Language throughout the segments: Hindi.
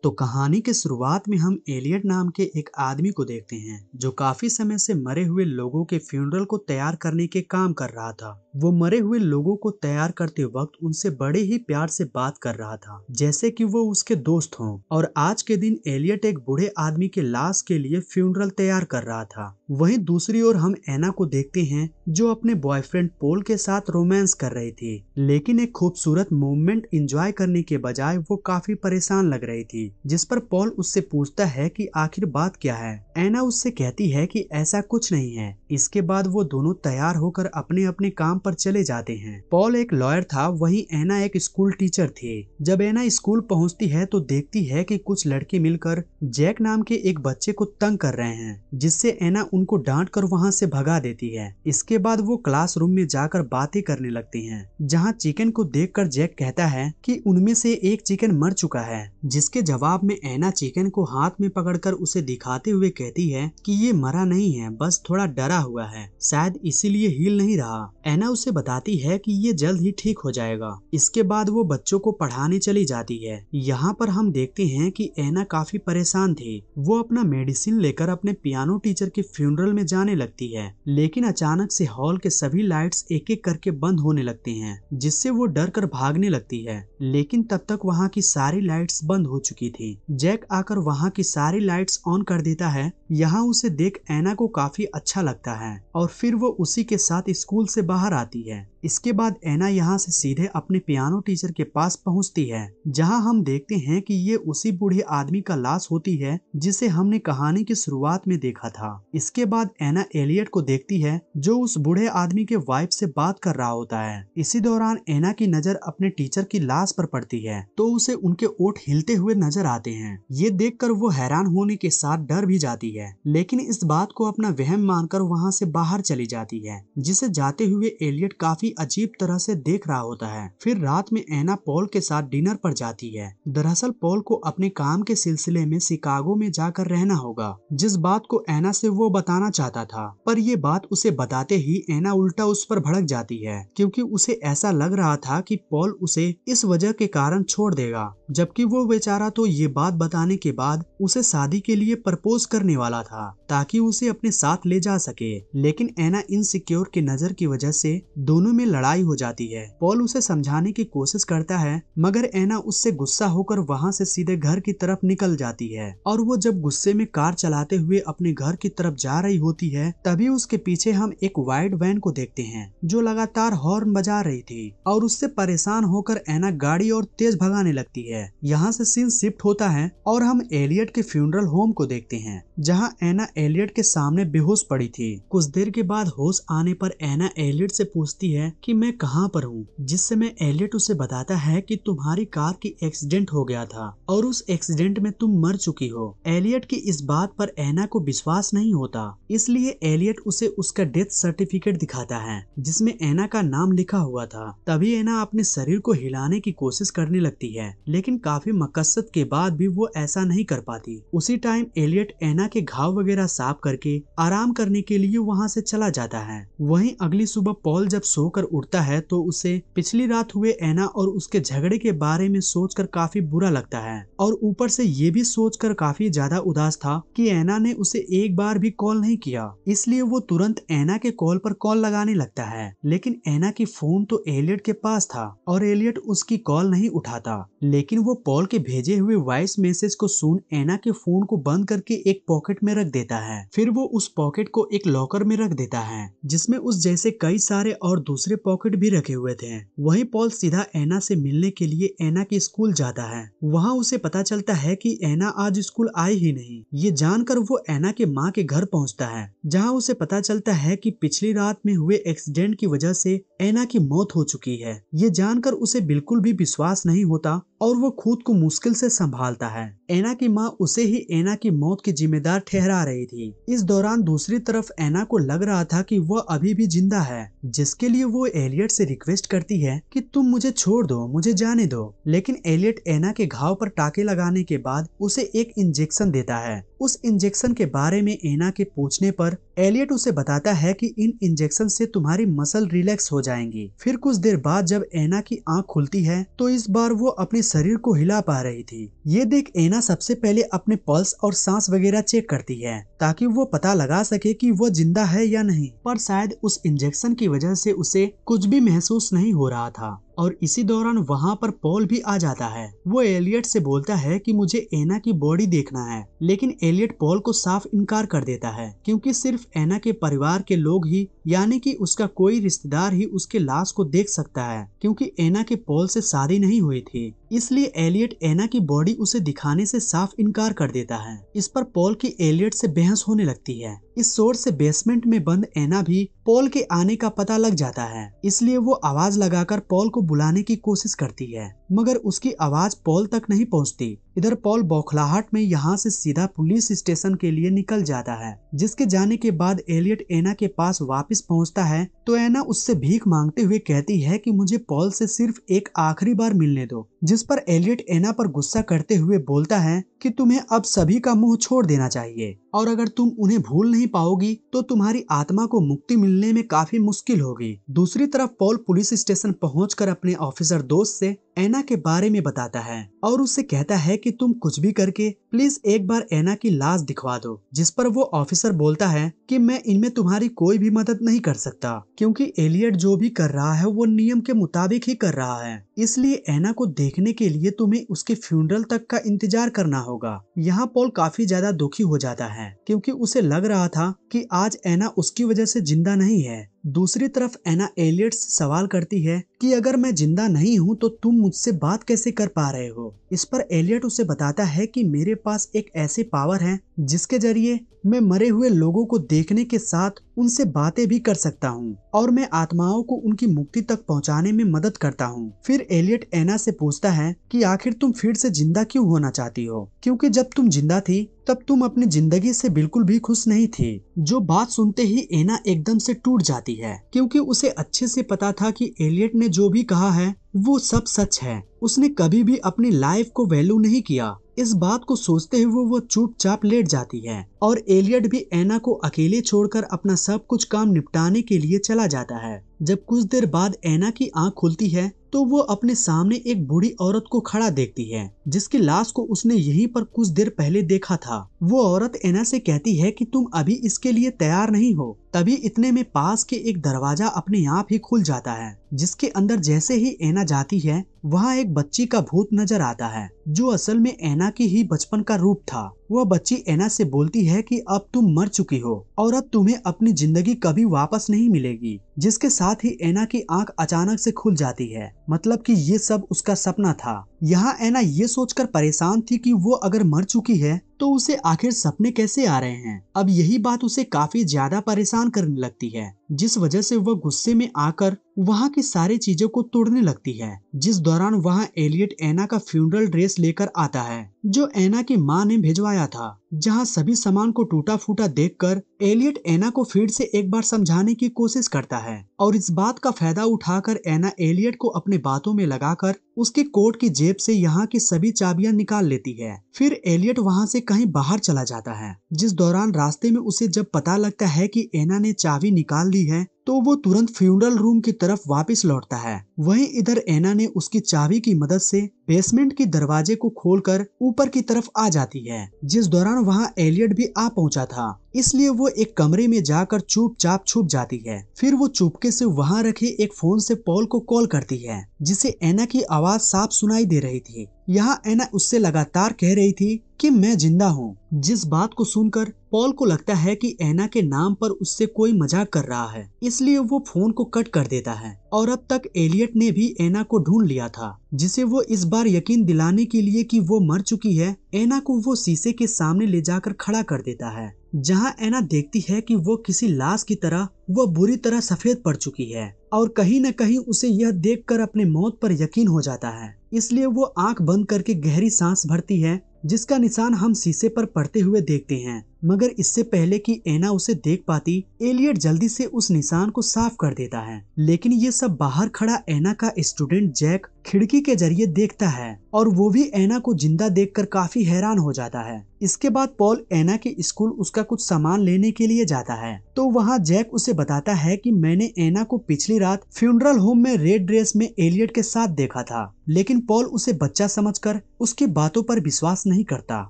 तो कहानी के शुरुआत में हम एलियट नाम के एक आदमी को देखते हैं जो काफी समय से मरे हुए लोगों के फ्यूनरल को तैयार करने के काम कर रहा था। वो मरे हुए लोगों को तैयार करते वक्त उनसे बड़े ही प्यार से बात कर रहा था, जैसे कि वो उसके दोस्त हों। और आज के दिन एलियट एक बूढ़े आदमी के लाश के लिए फ्यूनरल तैयार कर रहा था। वहीं दूसरी ओर हम एना को देखते हैं जो अपने बॉयफ्रेंड पॉल के साथ रोमांस कर रही थी, लेकिन एक खूबसूरत मोमेंट एंजॉय करने के बजाय वो काफी परेशान लग रही थी। जिस पर पॉल उससे पूछता है कि आखिर बात क्या है। एना उससे कहती है कि ऐसा कुछ नहीं है। इसके बाद वो दोनों तैयार होकर अपने अपने काम पर चले जाते हैं। पॉल एक लॉयर था, वहीं एना एक स्कूल टीचर थी। जब एना स्कूल पहुंचती है तो देखती है कि कुछ लड़के मिलकर जैक नाम के एक बच्चे को तंग कर रहे हैं, जिससे एना उनको डांट कर वहाँ से भगा देती है। इसके बाद वो क्लासरूम में जाकर बातें करने लगती हैं, जहाँ चिकन को देखकर जैक कहता है कि उनमें से एक चिकन मर चुका है, जिसके जवाब में एना चिकन को हाथ में पकड़कर उसे दिखाते हुए कहती है कि ये मरा नहीं है, बस थोड़ा डरा हुआ है, शायद इसीलिए हिल नहीं रहा। एना उसे बताती है कि ये जल्द ही ठीक हो जाएगा। इसके बाद वो बच्चों को पढ़ाने चली जाती है। यहाँ पर हम देखते हैं कि एना काफी परेशान थी। वो अपना मेडिसिन लेकर अपने पियानो टीचर के फ्यूनरल में जाने लगती है, लेकिन अचानक से हॉल के सभी लाइट्स एक एक करके बंद होने लगती हैं, जिससे वो डर कर भागने लगती है। लेकिन तब तक वहाँ की सारी लाइट्स बंद हो चुकी थी। जैक आकर वहाँ की सारी लाइट्स ऑन कर देता है। यहाँ उसे देख एना को काफी अच्छा लगता है और फिर वो उसी के साथ स्कूल से बाहर आती है। इसके बाद एना यहाँ से सीधे अपने पियानो टीचर के पास पहुँचती है, जहाँ हम देखते हैं कि ये उसी बूढ़े आदमी का लाश होती है जिसे हमने कहानी की शुरुआत में देखा था। इसके बाद एना एलियट को देखती है जो उस बूढ़े आदमी के वाइफ से बात कर रहा होता है। इसी दौरान एना की नजर अपने टीचर की लाश पर पड़ती है तो उसे उनके ओठ हिलते हुए नजर आते हैं। ये देखकर वो हैरान होने के साथ डर भी जाती है, लेकिन इस बात को अपना वहम मानकर वहाँ से बाहर चली जाती है, जिसे जाते हुए एलियट काफी अजीब तरह से देख रहा होता है। फिर रात में एना पॉल के साथ डिनर पर जाती है। दरअसल पॉल को अपने काम के सिलसिले में शिकागो में जाकर रहना होगा, जिस बात को एना से वो बताना चाहता था, पर ये बात उसे बताते ही एना उल्टा उस पर भड़क जाती है, क्योंकि उसे ऐसा लग रहा था कि पॉल उसे इस वजह के कारण छोड़ देगा, जबकि वो बेचारा तो ये बात बताने के बाद उसे शादी के लिए प्रपोज करने वाला था ताकि उसे अपने साथ ले जा सके। लेकिन एना इनसिक्योर की नजर की वजह से दोनों में लड़ाई हो जाती है। पॉल उसे समझाने की कोशिश करता है, मगर एना उससे गुस्सा होकर वहाँ से सीधे घर की तरफ निकल जाती है। और वो जब गुस्से में कार चलाते हुए अपने घर की तरफ जा रही होती है, तभी उसके पीछे हम एक वाइट वैन को देखते हैं जो लगातार हॉर्न बजा रही थी, और उससे परेशान होकर एना गाड़ी और तेज भगाने लगती है। यहाँ से सीन शिफ्ट होता है और हम एलियट के फ्यूनरल होम को देखते हैं, जहाँ एना एलियट के सामने बेहोश पड़ी थी। कुछ देर के बाद होश आने पर एना एलियट से पूछती है कि मैं कहाँ पर हूँ, जिस समय एलियट उसे बताता है कि तुम्हारी कार की एक्सीडेंट हो गया था और उस एक्सीडेंट में तुम मर चुकी हो। एलियट की इस बात पर एना को विश्वास नहीं होता, इसलिए एलियट उसे उसका डेथ सर्टिफिकेट दिखाता है जिसमें एना का नाम लिखा हुआ था। तभी एना अपने शरीर को हिलाने की कोशिश करने लगती है, लेकिन काफी मकसद के बाद भी वो ऐसा नहीं कर पाती। उसी टाइम एलियट एना के घाव वगैरह साफ करके आराम करने के लिए वहाँ से चला जाता है। वहीं अगली सुबह पॉल जब सोकर उठता है तो उसे पिछली रात हुए एना और उसके झगड़े के बारे में सोचकर काफी बुरा लगता है, और ऊपर से ये भी सोचकर काफी ज्यादा उदास था कि एना ने उसे एक बार भी कॉल नहीं किया। इसलिए वो तुरंत एना के कॉल पर कॉल लगाने लगता है, लेकिन एना की फोन तो एलियट के पास था और एलियट उसकी कॉल नहीं उठाता। लेकिन वो पॉल के भेजे हुए वॉइस मैसेज को सुन एना के फोन को बंद करके एक पॉकेट में रख देता है। फिर वो उस पॉकेट को एक लॉकर में रख देता है, जिसमें उस जैसे कई सारे और दूसरे पॉकेट भी रखे हुए थे। वहीं पॉल सीधा एना से मिलने के लिए एना के स्कूल जाता है। वहाँ उसे पता चलता है कि एना आज स्कूल आई ही नहीं। ये जानकर वो एना के माँ के घर पहुँचता है, जहाँ उसे पता चलता है कि पिछली रात में हुए एक्सीडेंट की वजह से एना की मौत हो चुकी है। ये जानकर उसे बिल्कुल भी विश्वास नहीं होता और वो खुद को मुश्किल से संभालता है। एना की माँ उसे ही एना की मौत की जिम्मेदार ठहरा रही थी। इस दौरान दूसरी तरफ एना को लग रहा था कि वह अभी भी जिंदा है, जिसके लिए वो एलियट से रिक्वेस्ट करती है कि तुम मुझे छोड़ दो, मुझे जाने दो। लेकिन एलियट एना के घाव पर टाके लगाने के बाद उसे एक इंजेक्शन देता है। उस इंजेक्शन के बारे में एना के पूछने पर एलियट उसे बताता है कि इन इंजेक्शन से तुम्हारी मसल रिलैक्स हो जाएंगी। फिर कुछ देर बाद जब एना की आंख खुलती है तो इस बार वो अपने शरीर को हिला पा रही थी। ये देख एना सबसे पहले अपने पल्स और सांस वगैरह चेक करती है ताकि वो पता लगा सके कि वो जिंदा है या नहीं, पर शायद उस इंजेक्शन की वजह से उसे कुछ भी महसूस नहीं हो रहा था। और इसी दौरान वहाँ पर पॉल भी आ जाता है। वो एलियट से बोलता है कि मुझे एना की बॉडी देखना है, लेकिन एलियट पॉल को साफ इनकार कर देता है क्योंकि सिर्फ एना के परिवार के लोग ही, यानी कि उसका कोई रिश्तेदार ही उसके लाश को देख सकता है, क्योंकि एना के पॉल से शादी नहीं हुई थी। इसलिए एलियट एना की बॉडी उसे दिखाने से साफ इनकार कर देता है। इस पर पॉल की एलियट से बहस होने लगती है। इस शोर से बेसमेंट में बंद एना भी पॉल के आने का पता लग जाता है, इसलिए वो आवाज लगाकर पॉल को बुलाने की कोशिश करती है, मगर उसकी आवाज पॉल तक नहीं पहुंचती। इधर पॉल बौखलाहट में यहाँ से सीधा पुलिस स्टेशन के लिए निकल जाता है, जिसके जाने के बाद एलियट एना के पास वापस पहुँचता है तो एना उससे भीख मांगते हुए कहती है कि मुझे पॉल से सिर्फ एक आखिरी बार मिलने दो, जिस पर एलियट एना पर गुस्सा करते हुए बोलता है कि तुम्हें अब सभी का मुंह छोड़ देना चाहिए और अगर तुम उन्हें भूल नहीं पाओगी तो तुम्हारी आत्मा को मुक्ति मिलने में काफी मुश्किल होगी। दूसरी तरफ पॉल पुलिस स्टेशन पहुंचकर अपने ऑफिसर दोस्त से एना के बारे में बताता है और उससे कहता है कि तुम कुछ भी करके प्लीज एक बार एना की लाश दिखवा दो, जिस पर वो ऑफिसर बोलता है कि मैं इनमें तुम्हारी कोई भी मदद नहीं कर सकता क्योंकि एलियट जो भी कर रहा है वो नियम के मुताबिक ही कर रहा है, इसलिए एना को देखने के लिए तुम्हें उसके फ्यूनरल तक का इंतजार करना होगा। यहाँ पॉल काफी ज्यादा दुखी हो जाता है क्योंकि उसे लग रहा था कि आज एना उसकी वजह से जिंदा नहीं है। दूसरी तरफ एना एलियट से सवाल करती है कि अगर मैं जिंदा नहीं हूँ तो तुम मुझसे बात कैसे कर पा रहे हो। इस पर एलियट उसे बताता है कि मेरे पास एक ऐसे पावर है जिसके जरिए मैं मरे हुए लोगों को देखने के साथ उनसे बातें भी कर सकता हूँ और मैं आत्माओं को उनकी मुक्ति तक पहुँचाने में मदद करता हूँ। फिर एलियट एना से पूछता है कि आखिर तुम फिर से जिंदा क्यों होना चाहती हो, क्योंकि जब तुम जिंदा थी तब तुम अपनी जिंदगी से बिल्कुल भी खुश नहीं थी। जो बात सुनते ही एना एकदम से टूट जाती है क्योंकि उसे अच्छे से पता था कि एलियट ने जो भी कहा है वो सब सच है। उसने कभी भी अपनी लाइफ को वैल्यू नहीं किया। इस बात को सोचते हुए वो चुपचाप लेट जाती है और एलियट भी एना को अकेले छोड़कर अपना सब कुछ काम निपटाने के लिए चला जाता है। जब कुछ देर बाद एना की आंख खुलती है तो वो अपने सामने एक बूढ़ी औरत को खड़ा देखती है जिसकी लाश को उसने यहीं पर कुछ देर पहले देखा था। वो औरत एना से कहती है कि तुम अभी इसके लिए तैयार नहीं हो। तभी इतने में पास के एक दरवाजा अपने आप ही खुल जाता है, जिसके अंदर जैसे ही एना जाती है वहाँ एक बच्ची का भूत नजर आता है जो असल में एना की ही बचपन का रूप था। वह बच्ची एना से बोलती है कि अब तुम मर चुकी हो और अब तुम्हें अपनी जिंदगी कभी वापस नहीं मिलेगी, जिसके साथ ही एना की आंख अचानक से खुल जाती है, मतलब कि ये सब उसका सपना था। यहाँ एना ये सोचकर परेशान थी कि वो अगर मर चुकी है तो उसे आखिर सपने कैसे आ रहे हैं। अब यही बात उसे काफी ज्यादा परेशान करने लगती है, जिस वजह से वह गुस्से में आकर वहाँ की सारी चीजों को तोड़ने लगती है। जिस दौरान वहाँ एलियट एना का फ्यूनरल ड्रेस लेकर आता है जो एना की माँ ने भिजवाया था। जहाँ सभी सामान को टूटा फूटा देखकर एलियट एना को फिर से एक बार समझाने की कोशिश करता है और इस बात का फायदा उठाकर एना एलियट को अपने बातों में लगाकर उसके कोट की जेब से यहाँ की सभी चाबियां निकाल लेती है। फिर एलियट वहाँ से कहीं बाहर चला जाता है। जिस दौरान रास्ते में उसे जब पता लगता है कि एना ने चाबी निकाल ली है तो वो तुरंत फ्यूनरल रूम की तरफ वापस लौटता है। वहीं इधर एना ने उसकी चाबी की मदद से बेसमेंट की दरवाजे को खोलकर ऊपर की तरफ आ जाती है। जिस दौरान वहाँ एलियट भी आ पहुंचा था, इसलिए वो एक कमरे में जाकर चुपचाप छुप जाती है। फिर वो चुपके से वहाँ रखे एक फोन से पॉल को कॉल करती है, जिसे एना की आवाज साफ सुनाई दे रही थी। यहाँ एना उससे लगातार कह रही थी कि मैं जिंदा हूँ, जिस बात को सुनकर पॉल को लगता है कि एना के नाम पर उससे कोई मजाक कर रहा है, इसलिए वो फोन को कट कर देता है। और अब तक एलियट ने भी एना को ढूंढ लिया था, जिसे वो इस बार यकीन दिलाने के लिए कि वो मर चुकी है, एना को वो शीशे के सामने ले जाकर खड़ा कर देता है, जहाँ एना देखती है कि वो किसी लाश की तरह वो बुरी तरह सफेद पड़ चुकी है और कहीं न कहीं उसे यह देखकर अपने मौत पर यकीन हो जाता है। इसलिए वो आंख बंद करके गहरी सांस भरती है, जिसका निशान हम शीशे पर पड़ते हुए देखते हैं। मगर इससे पहले कि एना उसे देख पाती, एलियट जल्दी से उस निशान को साफ कर देता है। लेकिन ये सब बाहर खड़ा एना का स्टूडेंट जैक खिड़की के जरिए देखता है और वो भी एना को जिंदा देखकर काफी हैरान हो जाता है। इसके बाद पॉल एना के स्कूल उसका कुछ सामान लेने के लिए जाता है, तो वहाँ जैक उसे बताता है कि मैंने एना को पिछली रात फ्यूनरल होम में रेड ड्रेस में एलियट के साथ देखा था। लेकिन पॉल उसे बच्चा समझकर उसकी बातों पर विश्वास नहीं करता,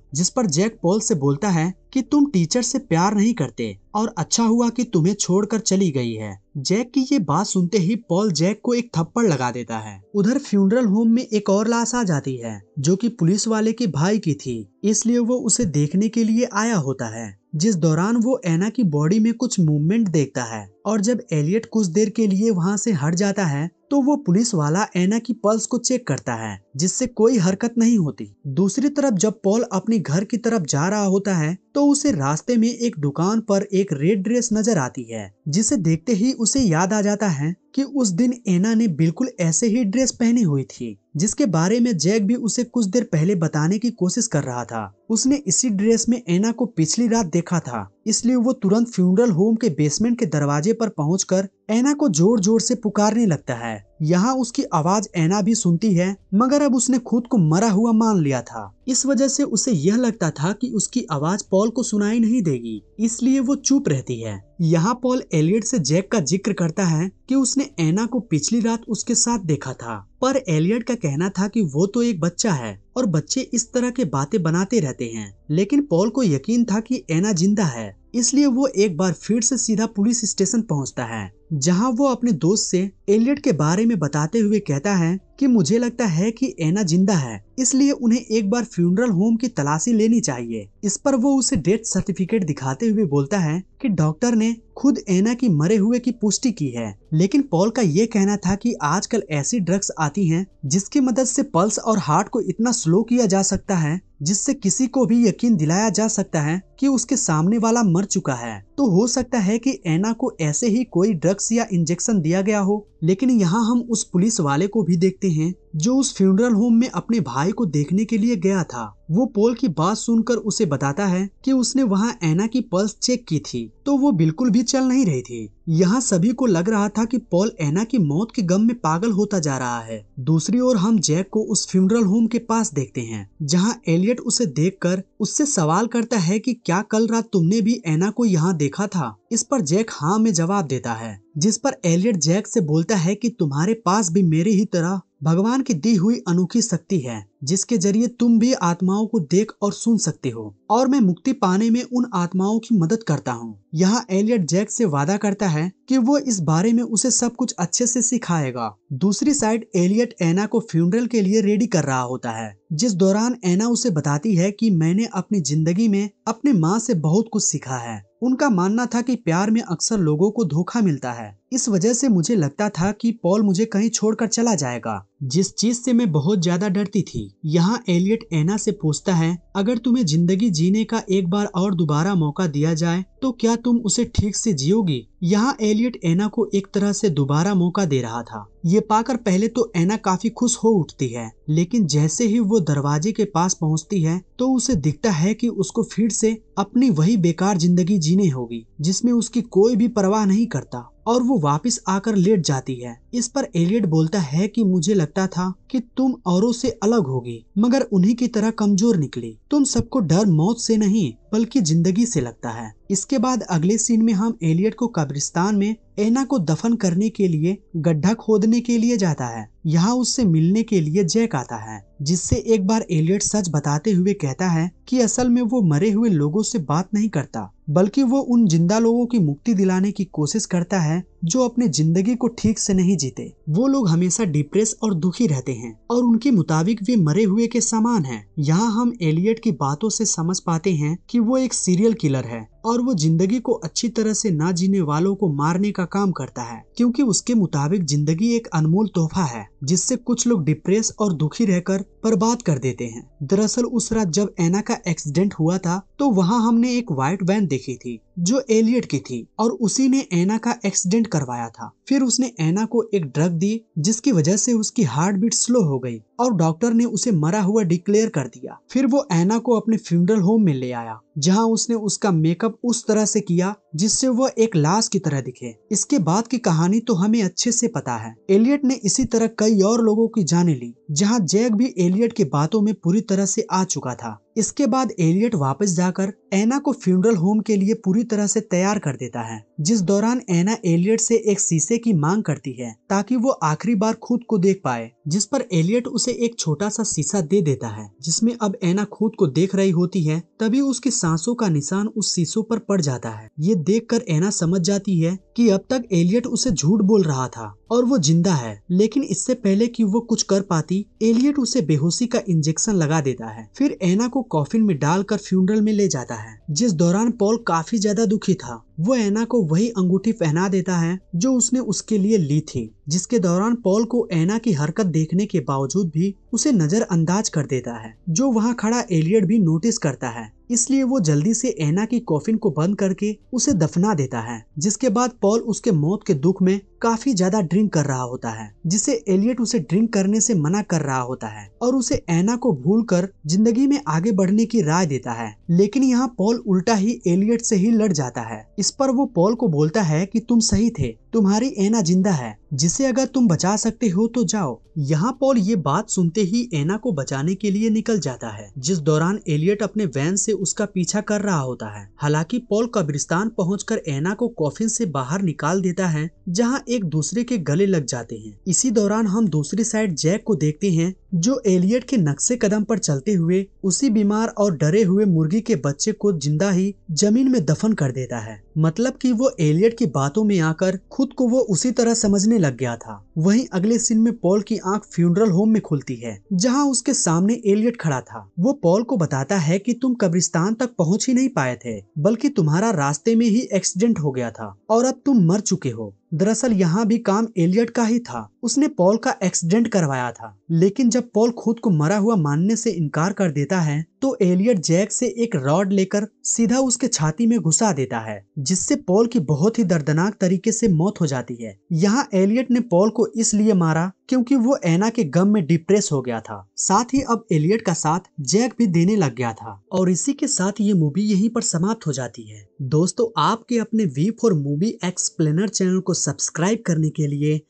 जिस पर जैक पॉल से बोलता है कि तुम टीचर से प्यार नहीं करते और अच्छा हुआ कि तुम्हें छोड़कर चली गई है। जैक की ये बात सुनते ही पॉल जैक को एक थप्पड़ लगा देता है। उधर फ्यूनरल होम में एक और लाश आ जाती है जो कि पुलिस वाले के भाई की थी, इसलिए वो उसे देखने के लिए आया होता है। जिस दौरान वो एना की बॉडी में कुछ मूवमेंट देखता है और जब एलियट कुछ देर के लिए वहाँ से हट जाता है तो वो पुलिस वाला एना की पल्स को चेक करता है, जिससे कोई हरकत नहीं होती। दूसरी तरफ जब पॉल अपने घर की तरफ जा रहा होता है तो उसे रास्ते में एक दुकान पर एक रेड ड्रेस नजर आती है, जिसे देखते ही उसे याद आ जाता है कि उस दिन एना ने बिल्कुल ऐसे ही ड्रेस पहनी हुई थी, जिसके बारे में जैक भी उसे कुछ देर पहले बताने की कोशिश कर रहा था। उसने इसी ड्रेस में एना को पिछली रात देखा था, इसलिए वो तुरंत फ्यूनरल होम के बेसमेंट के दरवाजे पर पहुंचकर एना को जोर जोर से पुकारने लगता है। यहाँ उसकी आवाज एना भी सुनती है, मगर अब उसने खुद को मरा हुआ मान लिया था। इस वजह से उसे यह लगता था कि उसकी आवाज पॉल को सुनाई नहीं देगी, इसलिए वो चुप रहती है। यहाँ पॉल एलियट से जैक का जिक्र करता है कि उसने एना को पिछली रात उसके साथ देखा था, पर एलियट का कहना था कि वो तो एक बच्चा है और बच्चे इस तरह के बातें बनाते रहते हैं। लेकिन पॉल को यकीन था कि एना जिंदा है, इसलिए वो एक बार फिर से सीधा पुलिस स्टेशन पहुंचता है, जहां वो अपने दोस्त से एलियट के बारे में बताते हुए कहता है कि मुझे लगता है कि एना जिंदा है, इसलिए उन्हें एक बार फ्यूनरल होम की तलाशी लेनी चाहिए। इस पर वो उसे डेथ सर्टिफिकेट दिखाते हुए बोलता है कि डॉक्टर ने खुद एना की मरे हुए की पुष्टि की है। लेकिन पॉल का ये कहना था कि आजकल ऐसी ड्रग्स आती हैं जिसकी मदद से पल्स और हार्ट को इतना स्लो किया जा सकता है जिससे किसी को भी यकीन दिलाया जा सकता है कि उसके सामने वाला मर चुका है। तो हो सकता है कि एना को ऐसे ही कोई ड्रग्स या इंजेक्शन दिया गया हो। लेकिन यहाँ हम उस पुलिस वाले को भी देखते हैं जो उस फ्यूनरल होम में अपने भाई को देखने के लिए गया था। वो पॉल की बात सुनकर उसे बताता है कि उसने वहाँ एना की पल्स चेक की थी, तो वो बिल्कुल भी चल नहीं रही थी। यहाँ सभी को लग रहा था कि पॉल एना की मौत के गम में पागल होता जा रहा है। दूसरी ओर हम जैक को उस फ्यूनरल होम के पास देखते हैं, जहाँ एलियट उसे देखकर उससे सवाल करता है कि क्या कल रात तुमने भी एना को यहाँ देखा था। इस पर जैक हाँ में जवाब देता है, जिस पर एलियट जैक से बोलता है कि तुम्हारे पास भी मेरे ही तरह भगवान की दी हुई अनोखी शक्ति है, जिसके जरिए तुम भी आत्माओं को देख और सुन सकते हो, और मैं मुक्ति पाने में उन आत्माओं की मदद करता हूँ। यहाँ एलियट जैक से वादा करता है कि वो इस बारे में उसे सब कुछ अच्छे से सिखाएगा। दूसरी साइड एलियट एना को फ्यूनरल के लिए रेडी कर रहा होता है, जिस दौरान एना उसे बताती है कि मैंने अपनी जिंदगी में अपने माँ से बहुत कुछ सीखा है। उनका मानना था कि प्यार में अक्सर लोगों को धोखा मिलता है, इस वजह से मुझे लगता था कि पॉल मुझे कहीं छोड़कर चला जाएगा, जिस चीज से मैं बहुत ज्यादा डरती थी। यहाँ एलियट एना से पूछता है, अगर तुम्हें जिंदगी जीने का एक बार और दोबारा मौका दिया जाए तो क्या तुम उसे ठीक से जियोगी। यहाँ एलियट एना को एक तरह से दोबारा मौका दे रहा था। ये पाकर पहले तो एना काफी खुश हो उठती है, लेकिन जैसे ही वो दरवाजे के पास पहुँचती है तो उसे दिखता है कि उसको फिर से अपनी वही बेकार जिंदगी जीने होगी, जिसमें उसकी कोई भी परवाह नहीं करता, और वो वापस आकर लेट जाती है। इस पर एलियट बोलता है कि मुझे लगता था कि तुम औरों से अलग होगी, मगर उन्हीं की तरह कमजोर निकली। तुम सबको डर मौत से नहीं बल्कि जिंदगी से लगता है। इसके बाद अगले सीन में हम एलियट को कब्रिस्तान में एना को दफन करने के लिए गड्ढा खोदने के लिए जाता है। यहाँ उससे मिलने के लिए जैक आता है, जिससे एक बार एलियट सच बताते हुए कहता है कि असल में वो मरे हुए लोगों से बात नहीं करता, बल्कि वो उन जिंदा लोगों की मुक्ति दिलाने की कोशिश करता है जो अपनी जिंदगी को ठीक से नहीं जीते। वो लोग हमेशा डिप्रेस और दुखी रहते हैं और उनके मुताबिक वे मरे हुए के समान हैं। यहाँ हम एलियट की बातों से समझ पाते हैं कि वो एक सीरियल किलर है और वो जिंदगी को अच्छी तरह से ना जीने वालों को मारने का काम करता है, क्योंकि उसके मुताबिक जिंदगी एक अनमोल तोहफा है जिससे कुछ लोग डिप्रेस और दुखी रहकर बर्बाद कर देते हैं। दरअसल उस रात जब एना का एक्सीडेंट हुआ था तो वहाँ हमने एक व्हाइट वैन देखी थी जो एलियट की थी और उसी ने एना का एक्सीडेंट करवाया था। फिर उसने एना को एक ड्रग दी जिसकी वजह से उसकी हार्ट बीट स्लो हो गई और डॉक्टर ने उसे मरा हुआ डिक्लेयर कर दिया। फिर वो एना को अपने फ्यूनरल होम में ले आया जहां उसने उसका मेकअप उस तरह से किया जिससे वह एक लाश की तरह दिखे। इसके बाद की कहानी तो हमें अच्छे से पता है। एलियट ने इसी तरह कई और लोगों की जानें ली, जहां जैक भी एलियट की बातों में पूरी तरह से आ चुका था। इसके बाद एलियट वापस जाकर एना को फ्यूनरल होम के लिए पूरी तरह से तैयार कर देता है, जिस दौरान एना एलियट से एक शीशे की मांग करती है ताकि वो आखिरी बार खुद को देख पाए, जिस पर एलियट उसे एक छोटा सा शीशा दे देता है जिसमें अब एना खुद को देख रही होती है। तभी उसकी सांसों का निशान उस शीशों पर पड़ जाता है। ये देखकर एना समझ जाती है कि अब तक एलियट उसे झूठ बोल रहा था और वो जिंदा है। लेकिन इससे पहले कि वो कुछ कर पाती, एलियट उसे बेहोशी का इंजेक्शन लगा देता है। फिर एना को कॉफिन में डालकर फ्यूनरल में ले जाता है, जिस दौरान पॉल काफी ज्यादा दुखी था। वो एना को वही अंगूठी पहना देता है जो उसने उसके लिए ली थी, जिसके दौरान पॉल को एना की हरकत देखने के बावजूद भी उसे नजरअंदाज कर देता है, जो वहाँ खड़ा एलियट भी नोटिस करता है। इसलिए वो जल्दी से एना की कॉफिन को बंद करके उसे दफना देता है। जिसके बाद पॉल उसके मौत के दुख में काफी ज्यादा ड्रिंक कर रहा होता है, जिसे एलियट उसे ड्रिंक करने से मना कर रहा होता है और उसे एना को भूलकर जिंदगी में आगे बढ़ने की राय देता है। लेकिन यहाँ पॉल उल्टा ही एलियट से ही लड़ जाता है। इस पर वो पॉल को बोलता है कि तुम सही थे, तुम्हारी एना जिंदा है, जिसे अगर तुम बचा सकते हो तो जाओ। यहाँ पॉल ये बात सुनते ही एना को बचाने के लिए निकल जाता है, जिस दौरान एलियट अपने वैन से उसका पीछा कर रहा होता है। हालांकि पॉल कब्रिस्तान पहुंचकर एना को कॉफिन से बाहर निकाल देता है, जहां एक दूसरे के गले लग जाते हैं। इसी दौरान हम दूसरी साइड जैक को देखते हैं, जो एलियट के नक्शे कदम पर चलते हुए उसी बीमार और डरे हुए मुर्गी के बच्चे को जिंदा ही जमीन में दफन कर देता है। मतलब कि वो एलियट की बातों में आकर खुद को वो उसी तरह समझने लग गया था। वहीं अगले सीन में पॉल की आंख फ्यूनरल होम में खुलती है, जहां उसके सामने एलियट खड़ा था। वो पॉल को बताता है कि तुम कब्रिस्तान तक पहुंच ही नहीं पाए थे, बल्कि तुम्हारा रास्ते में ही एक्सीडेंट हो गया था और अब तुम मर चुके हो। दरअसल यहाँ भी काम एलियट का ही था, उसने पॉल का एक्सीडेंट करवाया था। लेकिन जब पॉल खुद को मरा हुआ मानने से इनकार कर देता है, तो एलियट जैक से एक रॉड लेकर सीधा उसके छाती में घुसा देता है, जिससे पॉल की बहुत ही दर्दनाक तरीके से मौत हो जाती है। यहाँ एलियट ने पॉल को इसलिए मारा क्योंकि वो एना के गम में डिप्रेस हो गया था। साथ ही अब एलियट का साथ जैक भी देने लग गया था। और इसी के साथ ये मूवी यहीं पर समाप्त हो जाती है। दोस्तों, आपके अपने V for Movie Explainer channel को सब्सक्राइब करने के लिए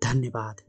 धन्यवाद।